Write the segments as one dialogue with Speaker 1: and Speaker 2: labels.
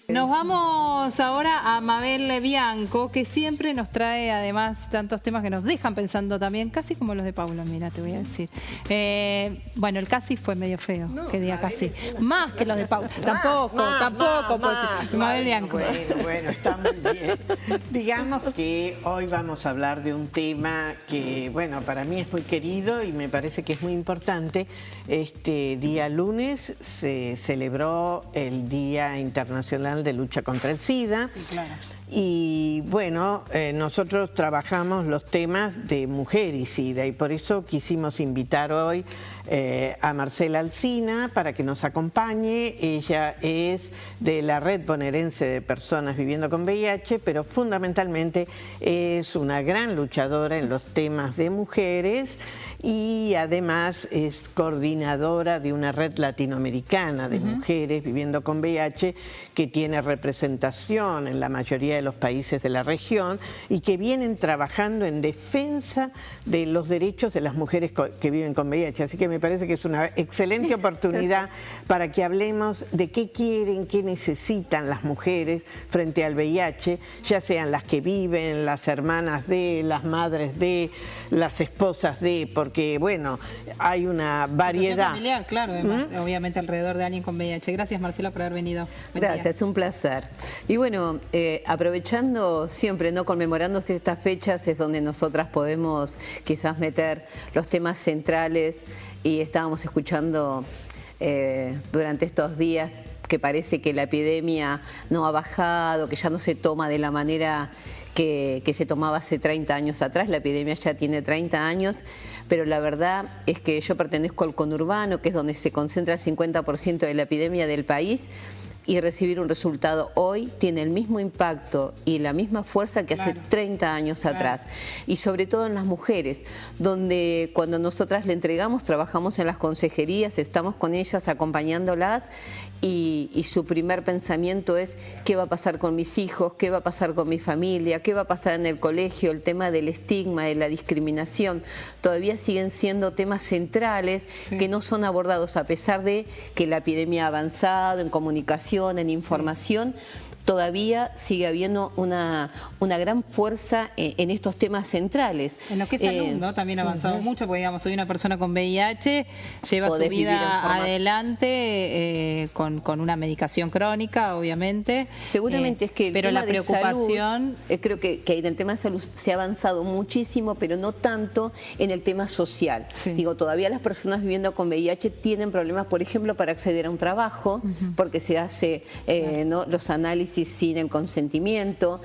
Speaker 1: Nos vamos ahora a Mabel Bianco, que siempre nos trae además tantos temas que nos dejan pensando también, casi como los de Paula, mira, te voy a decir. Bueno, el casi fue medio feo, que diga casi. Más que los de Paula. Tampoco. Mabel Bianco.
Speaker 2: Bueno, está muy bien. Digamos que hoy vamos a hablar de un tema que, bueno, para mí es muy querido y me parece que es muy importante. Este día lunes se celebró el Día Internacional de Lucha contra el SIDA.
Speaker 1: Sí, claro.
Speaker 2: Y bueno, nosotros trabajamos los temas de mujer y SIDA y por eso quisimos invitar hoy a Marcela Alsina para que nos acompañe. Ella es de la Red Bonaerense de Personas Viviendo con VIH, pero fundamentalmente es una gran luchadora en los temas de mujeres y además es coordinadora de una red latinoamericana de mujeres viviendo con VIH que tiene representación en la mayoría de los países de la región y que vienen trabajando en defensa de los derechos de las mujeres que viven con VIH. Así que me parece que es una excelente oportunidad para que hablemos de qué quieren, qué necesitan las mujeres frente al VIH, ya sean las que viven, las hermanas de, las madres de, las esposas de, porque bueno, hay una variedad.
Speaker 1: Familiar, claro, obviamente alrededor de alguien con VIH. Gracias, Marcela, por haber venido.
Speaker 3: Gracias, un placer. Y bueno, aprovechando siempre, ¿no?, conmemorando estas fechas es donde nosotras podemos quizás meter los temas centrales y estábamos escuchando durante estos días que parece que la epidemia no ha bajado, que ya no se toma de la manera que se tomaba hace 30 años atrás. La epidemia ya tiene 30 años, pero la verdad es que yo pertenezco al conurbano, que es donde se concentra el 50% de la epidemia del país, y recibir un resultado hoy tiene el mismo impacto y la misma fuerza que hace 30 años atrás. Y sobre todo en las mujeres, donde cuando nosotras le entregamos, trabajamos en las consejerías, estamos con ellas acompañándolas y su primer pensamiento es ¿qué va a pasar con mis hijos? ¿Qué va a pasar con mi familia? ¿Qué va a pasar en el colegio? El tema del estigma, de la discriminación, todavía siguen siendo temas centrales que no son abordados a pesar de que la epidemia ha avanzado en comunicación, en información. Todavía sigue habiendo una gran fuerza en estos temas centrales.
Speaker 1: En lo que es salud, ¿no? También ha avanzado mucho, porque digamos, hoy una persona con VIH lleva su vida adelante con una medicación crónica, obviamente.
Speaker 3: Seguramente es que el
Speaker 1: pero
Speaker 3: tema
Speaker 1: la preocupación...
Speaker 3: de salud, creo que en el tema de salud se ha avanzado muchísimo, pero no tanto en el tema social. Digo, todavía las personas viviendo con VIH tienen problemas, por ejemplo, para acceder a un trabajo, porque se hace ¿no?, los análisis sin el consentimiento.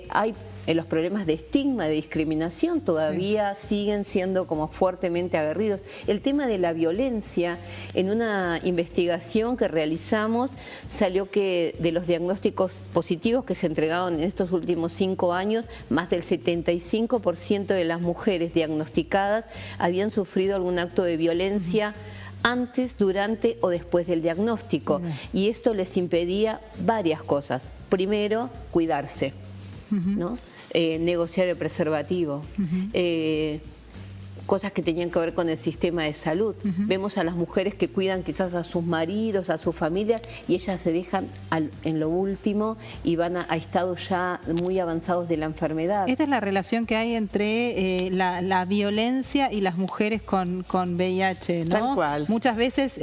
Speaker 3: Hay los problemas de estigma, de discriminación, todavía siguen siendo como fuertemente aguerridos. El tema de la violencia, en una investigación que realizamos, salió que de los diagnósticos positivos que se entregaron en estos últimos 5 años, más del 75% de las mujeres diagnosticadas habían sufrido algún acto de violencia antes, durante o después del diagnóstico. Y esto les impedía varias cosas. Primero, cuidarse, ¿no? Negociar el preservativo, cosas que tenían que ver con el sistema de salud. Vemos a las mujeres que cuidan quizás a sus maridos, a sus familias, y ellas se dejan en lo último y van a estados ya muy avanzados de la enfermedad.
Speaker 1: Esta es la relación que hay entre la violencia y las mujeres con VIH, ¿no?
Speaker 2: Tal cual.
Speaker 1: Muchas veces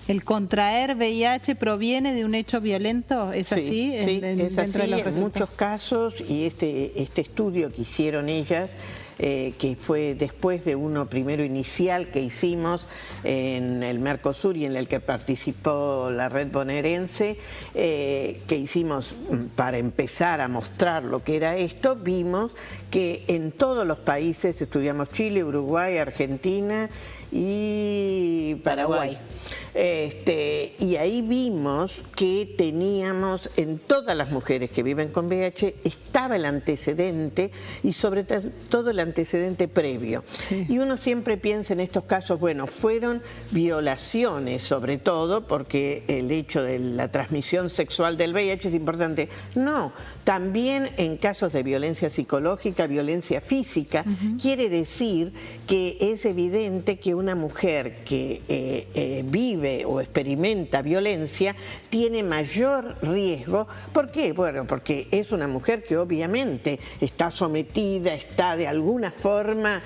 Speaker 1: el contraer VIH proviene de un hecho violento, ¿es así?
Speaker 2: Sí, es así en muchos casos, y este estudio que hicieron ellas, que fue después de uno primero inicial que hicimos en el Mercosur y en el que participó la Red Bonaerense, que hicimos para empezar a mostrar lo que era esto, vimos que en todos los países, estudiamos Chile, Uruguay, Argentina y Paraguay. Y ahí vimos que teníamos en todas las mujeres que viven con VIH estaba el antecedente y sobre todo el antecedente previo. Y uno siempre piensa en estos casos, bueno, fueron violaciones sobre todo porque el hecho de la transmisión sexual del VIH es importante. No, también en casos de violencia psicológica, violencia física, quiere decir que es evidente que una mujer que vive vive o experimenta violencia tiene mayor riesgo. ¿Por qué? Bueno, porque es una mujer que obviamente está sometida, está de alguna forma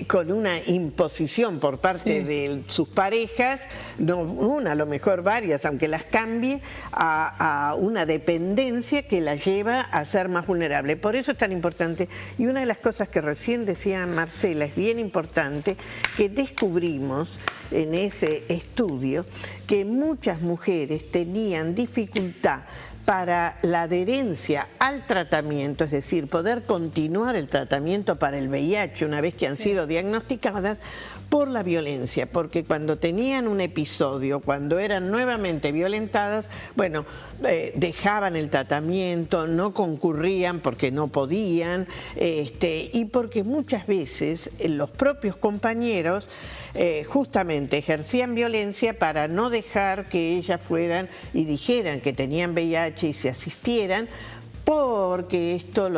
Speaker 2: con una imposición por parte de sus parejas, no una, a lo mejor varias, aunque las cambie, a una dependencia que la lleva a ser más vulnerable. Por eso es tan importante. Y una de las cosas que recién decía Marcela, es bien importante, que descubrimos en ese estudio que muchas mujeres tenían dificultad para la adherencia al tratamiento, es decir, poder continuar el tratamiento para el VIH una vez que han sido diagnosticadas, por la violencia, porque cuando tenían un episodio, cuando eran nuevamente violentadas, bueno, dejaban el tratamiento, no concurrían porque no podían, y porque muchas veces los propios compañeros justamente ejercían violencia para no dejar que ellas fueran y dijeran que tenían VIH y se asistieran, porque esto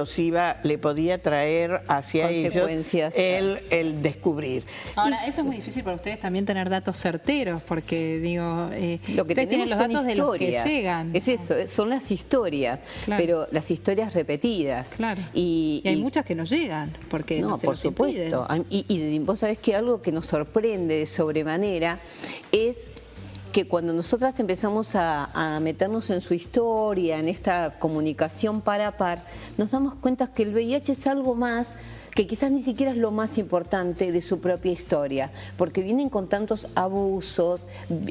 Speaker 2: le podía traer hacia ellos el descubrir.
Speaker 1: Ahora, eso es muy difícil para ustedes también tener datos certeros, porque digo,
Speaker 3: lo que
Speaker 1: ustedes tienen los datos de los que llegan.
Speaker 3: Es eso, son las historias, pero las historias repetidas.
Speaker 1: Claro. Y hay muchas que no llegan, porque no se
Speaker 3: por
Speaker 1: los
Speaker 3: supuesto. Y vos sabés que algo que nos sorprende de sobremanera es que cuando nosotras empezamos a meternos en su historia, en esta comunicación par a par, nos damos cuenta que el VIH es algo más que quizás ni siquiera es lo más importante de su propia historia, porque vienen con tantos abusos,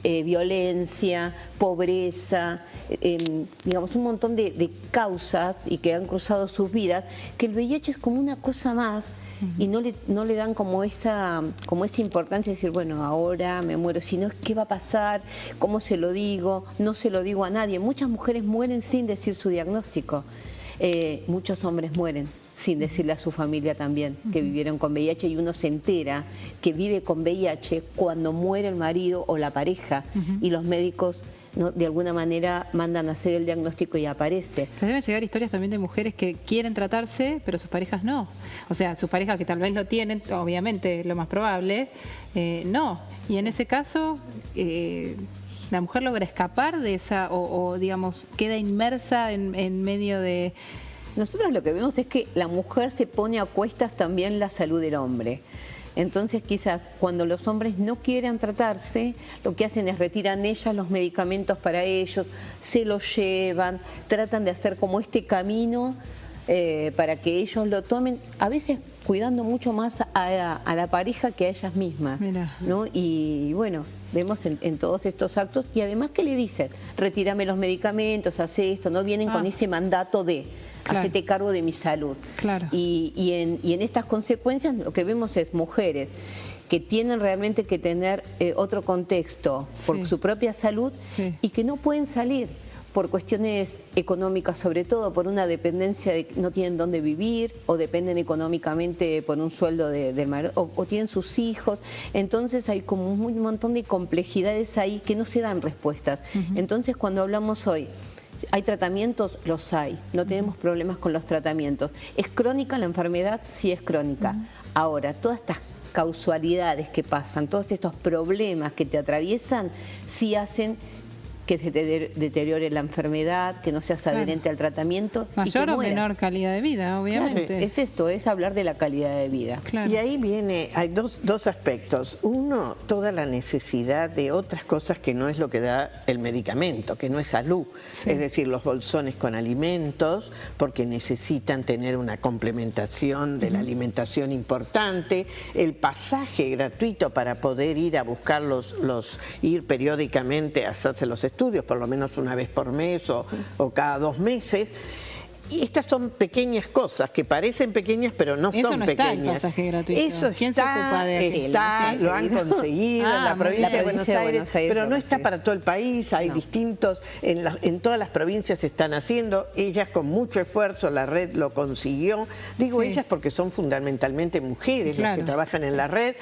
Speaker 3: violencia, pobreza, digamos un montón de causas y que han cruzado sus vidas, que el VIH es como una cosa más. Y no le dan como esa importancia de decir, bueno, ahora me muero, sino qué va a pasar, cómo se lo digo, no se lo digo a nadie. Muchas mujeres mueren sin decir su diagnóstico, muchos hombres mueren sin decirle a su familia también que vivieron con VIH, y uno se entera que vive con VIH cuando muere el marido o la pareja, y los médicos de alguna manera mandan a hacer el diagnóstico y aparece.
Speaker 1: Pero deben llegar historias también de mujeres que quieren tratarse, pero sus parejas no. O sea, sus parejas que tal vez lo tienen, obviamente lo más probable, no. Y en ese caso, la mujer logra escapar de esa, o digamos, queda inmersa en medio de...
Speaker 3: Nosotros lo que vemos es que la mujer se pone a cuestas también la salud del hombre. Entonces quizás cuando los hombres no quieren tratarse, lo que hacen es retiran ellas los medicamentos para ellos, se los llevan, tratan de hacer como este camino para que ellos lo tomen, a veces cuidando mucho más a la pareja que a ellas mismas, ¿no? Y bueno, vemos en todos estos actos, y además que le dicen, retírame los medicamentos, hace esto, no vienen con ese mandato de... hacete cargo de mi salud. Y en estas consecuencias lo que vemos es mujeres que tienen realmente que tener otro contexto por su propia salud y que no pueden salir por cuestiones económicas, sobre todo por una dependencia de que no tienen dónde vivir, o dependen económicamente por un sueldo del marido, o tienen sus hijos. Entonces hay como un montón de complejidades ahí que no se dan respuestas. Entonces cuando hablamos hoy, ¿hay tratamientos? Los hay. No tenemos problemas con los tratamientos. ¿Es crónica la enfermedad? Sí, es crónica. Ahora, todas estas causalidades que pasan, todos estos problemas que te atraviesan, sí hacen que se te deteriore la enfermedad, que no seas adherente al tratamiento.
Speaker 1: Mayor
Speaker 3: y
Speaker 1: o menor calidad de vida, obviamente.
Speaker 3: Claro, es esto, es hablar de la calidad de vida.
Speaker 2: Y ahí hay dos aspectos. Uno, toda la necesidad de otras cosas que no es lo que da el medicamento, que no es salud. Es decir, los bolsones con alimentos, porque necesitan tener una complementación de la alimentación importante, el pasaje gratuito para poder ir a buscar ir periódicamente a hacerse los estudios, por lo menos una vez por mes o cada 2 meses. Y estas son pequeñas cosas que parecen pequeñas, pero no son pequeñas.
Speaker 1: Eso no está el pasaje gratuito.
Speaker 2: Eso
Speaker 1: ¿Quién se ocupa de
Speaker 2: eso? Lo han conseguido en la provincia de Buenos Aires, pero no está para todo el país. Hay distintos, en todas las provincias se están haciendo. Ellas con mucho esfuerzo, la red lo consiguió. Digo ellas porque son fundamentalmente mujeres las que trabajan en la red.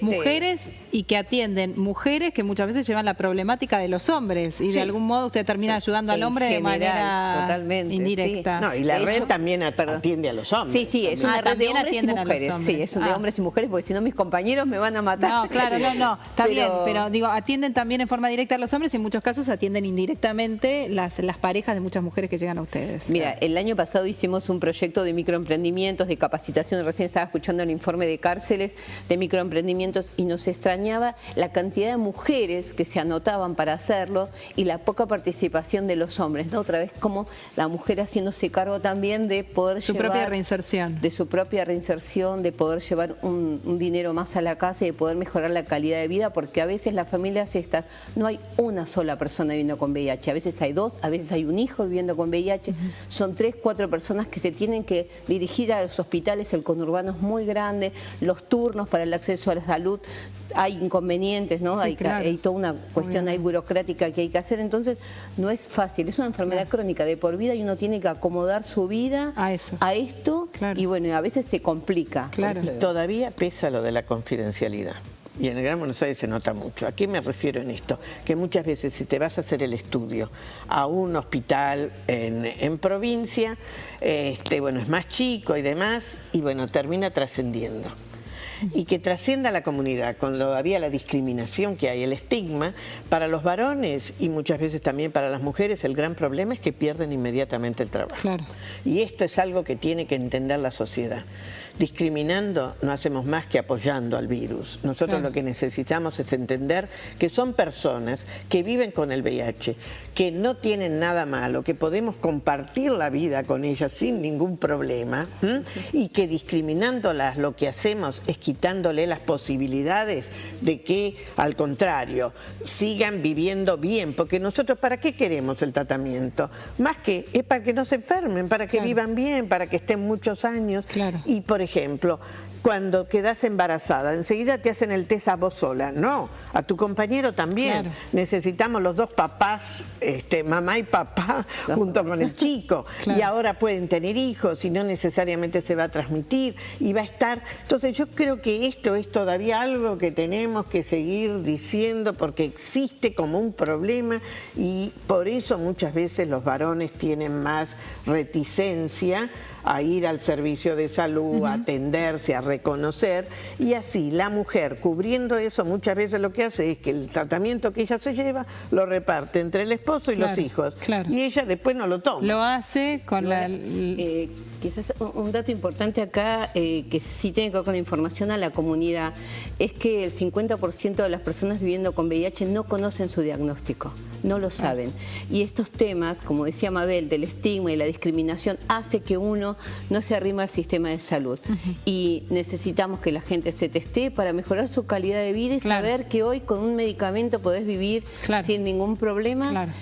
Speaker 1: Mujeres y que atienden, mujeres que muchas veces llevan la problemática de los hombres y de algún modo usted termina ayudando al hombre de manera indirecta. directa.
Speaker 2: No, y la
Speaker 3: De
Speaker 2: red
Speaker 3: hecho,
Speaker 2: también
Speaker 3: perdón.
Speaker 2: atiende a los hombres.
Speaker 3: Sí, sí, es
Speaker 2: también.
Speaker 3: una red de
Speaker 1: también
Speaker 3: hombres y
Speaker 1: atienden a los
Speaker 3: mujeres.
Speaker 1: hombres.
Speaker 3: Sí, es de
Speaker 1: Ah.
Speaker 3: hombres y mujeres, porque si no mis compañeros me van a matar.
Speaker 1: No, claro, no, está
Speaker 3: Pero-
Speaker 1: bien, pero digo, atienden también en forma directa a los hombres y en muchos casos atienden indirectamente las parejas de muchas mujeres que llegan a ustedes.
Speaker 3: Mira, el año pasado hicimos un proyecto de microemprendimientos, de capacitación, recién estaba escuchando el informe de cárceles, de microemprendimientos, y nos extrañaba la cantidad de mujeres que se anotaban para hacerlo y la poca participación de los hombres, ¿no? Otra vez como la mujer haciéndose cargo también de poder
Speaker 1: Su
Speaker 3: llevar...
Speaker 1: propia reinserción.
Speaker 3: De su propia reinserción, de poder llevar un dinero más a la casa y de poder mejorar la calidad de vida, porque a veces las familias estas, no hay una sola persona viviendo con VIH, a veces hay dos, a veces hay un hijo viviendo con VIH, son 3, 4 personas que se tienen que dirigir a los hospitales, el conurbano es muy grande, los turnos para el acceso a la salud, hay inconvenientes, ¿no?
Speaker 1: Sí,
Speaker 3: Hay
Speaker 1: claro.
Speaker 3: toda una cuestión ahí burocrática que hay que hacer, entonces no es fácil, es una enfermedad crónica de por vida y uno tiene que acomodar su vida
Speaker 1: A eso.
Speaker 3: a esto,
Speaker 1: Claro.
Speaker 3: y bueno, a veces se complica.
Speaker 1: Claro.
Speaker 2: Todavía pesa lo de la confidencialidad. Y en el Gran Buenos Aires se nota mucho. ¿A qué me refiero en esto? Que muchas veces si te vas a hacer el estudio a un hospital en provincia, bueno, es más chico y demás, y bueno, termina trascendiendo. Y que trascienda a la comunidad, con todavía la discriminación que hay, el estigma, para los varones y muchas veces también para las mujeres, el gran problema es que pierden inmediatamente el trabajo.
Speaker 1: Claro.
Speaker 2: Y esto es algo que tiene que entender la sociedad. Discriminando no hacemos más que apoyando al virus. Nosotros
Speaker 1: Claro.
Speaker 2: lo que necesitamos es entender que son personas que viven con el VIH, que no tienen nada malo, que podemos compartir la vida con ellas sin ningún problema, y que discriminándolas lo que hacemos es quitándole las posibilidades de que, al contrario, sigan viviendo bien. Porque nosotros, ¿para qué queremos el tratamiento? Más que es para que no se enfermen, para que
Speaker 1: Claro.
Speaker 2: vivan bien, para que estén muchos años.
Speaker 1: Claro.
Speaker 2: Y, por ejemplo, cuando quedas embarazada, enseguida te hacen el test a vos sola. No, a tu compañero también.
Speaker 1: Claro.
Speaker 2: Necesitamos los dos papás, mamá y papá, junto con el chico.
Speaker 1: Claro.
Speaker 2: Y ahora pueden tener hijos y no necesariamente se va a transmitir y va a estar... Entonces yo creo que esto es todavía algo que tenemos que seguir diciendo porque existe como un problema y por eso muchas veces los varones tienen más reticencia a ir al servicio de salud, a atenderse, a reconocer, y así la mujer, cubriendo eso, muchas veces lo que hace es que el tratamiento que ella se lleva lo reparte entre el esposo y los
Speaker 1: Claro,
Speaker 2: hijos,
Speaker 1: claro.
Speaker 2: y ella después no lo toma.
Speaker 1: Lo hace con la...
Speaker 3: Quizás un dato importante acá, que sí tiene que ver con la información a la comunidad, es que el 50% de las personas viviendo con VIH no conocen su diagnóstico, no lo saben. Y estos temas, como decía Mabel, del estigma y la discriminación, hace que uno no se arrima al sistema de salud. Y necesitamos que la gente se testee para mejorar su calidad de vida y
Speaker 1: Claro.
Speaker 3: saber que hoy con un medicamento podés vivir
Speaker 1: Claro.
Speaker 3: sin ningún problema.
Speaker 1: Claro.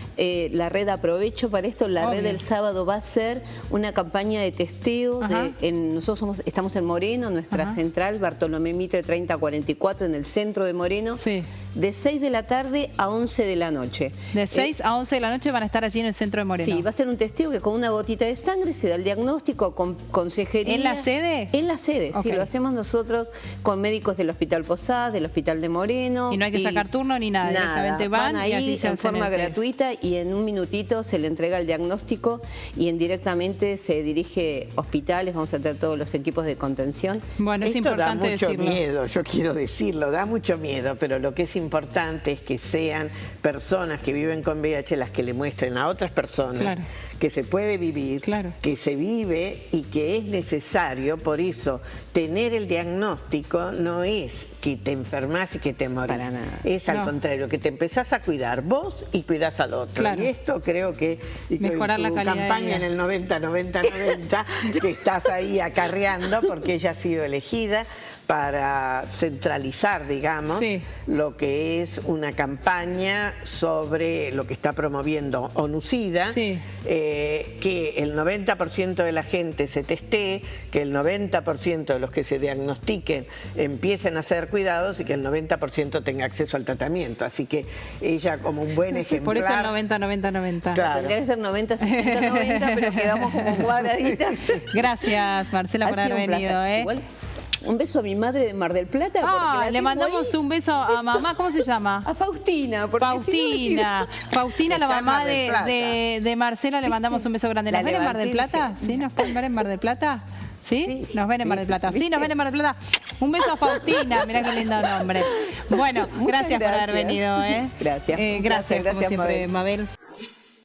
Speaker 3: La red, aprovecho para esto, la red
Speaker 1: Obvio.
Speaker 3: del sábado va a ser una campaña de testeo.
Speaker 1: Ajá.
Speaker 3: Nosotros estamos en Moreno, nuestra
Speaker 1: Ajá.
Speaker 3: central, Bartolomé Mitre 3044, en el centro de Moreno,
Speaker 1: Sí.
Speaker 3: de 6 de la tarde a 11 de la noche.
Speaker 1: De 6 a 11 de la noche van a estar allí en el centro de Moreno.
Speaker 3: Sí, va a ser un testeo que con una gotita de sangre se da el diagnóstico con consejería.
Speaker 1: ¿En la sede?
Speaker 3: En la sede,
Speaker 1: Ok.
Speaker 3: sí, lo hacemos nosotros con médicos del Hospital Posadas, del Hospital de Moreno.
Speaker 1: Y no hay que sacar turno ni nada, directamente van y
Speaker 3: ahí
Speaker 1: allí se
Speaker 3: en
Speaker 1: hacen
Speaker 3: forma
Speaker 1: el test.
Speaker 3: gratuita y en un minutito se le entrega el diagnóstico y directamente se dirige a hospitales, vamos a tener todos los equipos de contención.
Speaker 1: Bueno, es
Speaker 2: Esto da
Speaker 1: importante
Speaker 2: mucho
Speaker 1: decirlo.
Speaker 2: miedo, yo quiero decirlo, da mucho miedo, pero lo que es importante es que sean personas que viven con VIH las que le muestren a otras personas
Speaker 1: Claro.
Speaker 2: que se puede vivir,
Speaker 1: Claro.
Speaker 2: que se vive y que es necesario. Por eso, tener el diagnóstico no es que te enfermas y que te morís.
Speaker 3: Para nada.
Speaker 2: Es al
Speaker 1: No.
Speaker 2: contrario, que te empezás a cuidar vos y cuidás al otro.
Speaker 1: Claro.
Speaker 2: Y esto creo que y
Speaker 1: Mejorar
Speaker 2: tu
Speaker 1: la calidad de
Speaker 2: campaña
Speaker 1: vida.
Speaker 2: en el 90-90-90, que estás ahí acarreando porque ella ha sido elegida para centralizar, digamos,
Speaker 1: Sí.
Speaker 2: lo que es una campaña sobre lo que está promoviendo ONU-SIDA,
Speaker 1: Sí.
Speaker 2: que el 90% de la gente se testee, que el 90% de los que se diagnostiquen empiecen a ser cuidados y que el 90% tenga acceso al tratamiento. Así que ella, como un buen ejemplar...
Speaker 1: Por eso el 90-90-90.
Speaker 2: Claro.
Speaker 3: Tendría que ser 90-60-90, pero quedamos como cuadraditas.
Speaker 1: Gracias, Marcela,
Speaker 3: Ha
Speaker 1: por
Speaker 3: sido
Speaker 1: haber
Speaker 3: un placer.
Speaker 1: venido.
Speaker 3: Igual, un beso a mi madre de Mar del Plata. porque la
Speaker 1: Le
Speaker 3: tengo
Speaker 1: mandamos
Speaker 3: ahí.
Speaker 1: un beso a mamá. ¿Cómo se llama?
Speaker 3: A Faustina. porque
Speaker 1: Faustina. Faustina, la
Speaker 2: Está en
Speaker 1: mamá
Speaker 2: Mar del Plata.
Speaker 1: de Marcela, le mandamos un beso grande. ¿Nos
Speaker 3: La
Speaker 1: ven en Mar del
Speaker 3: levanté y
Speaker 1: Plata? ¿Sí? ¿Nos pueden ver en Mar del Plata? ¿Sí?
Speaker 2: Sí,
Speaker 1: Nos ven en Mar del Plata. Sí, nos ven en Mar del Plata. Un beso a Faustina. Mirá qué lindo nombre. Bueno,
Speaker 3: Muchas
Speaker 1: gracias por haber
Speaker 3: gracias.
Speaker 1: venido.
Speaker 3: Gracias. Un
Speaker 1: Gracias,
Speaker 3: placer.
Speaker 1: como
Speaker 3: Gracias,
Speaker 1: siempre, Mabel.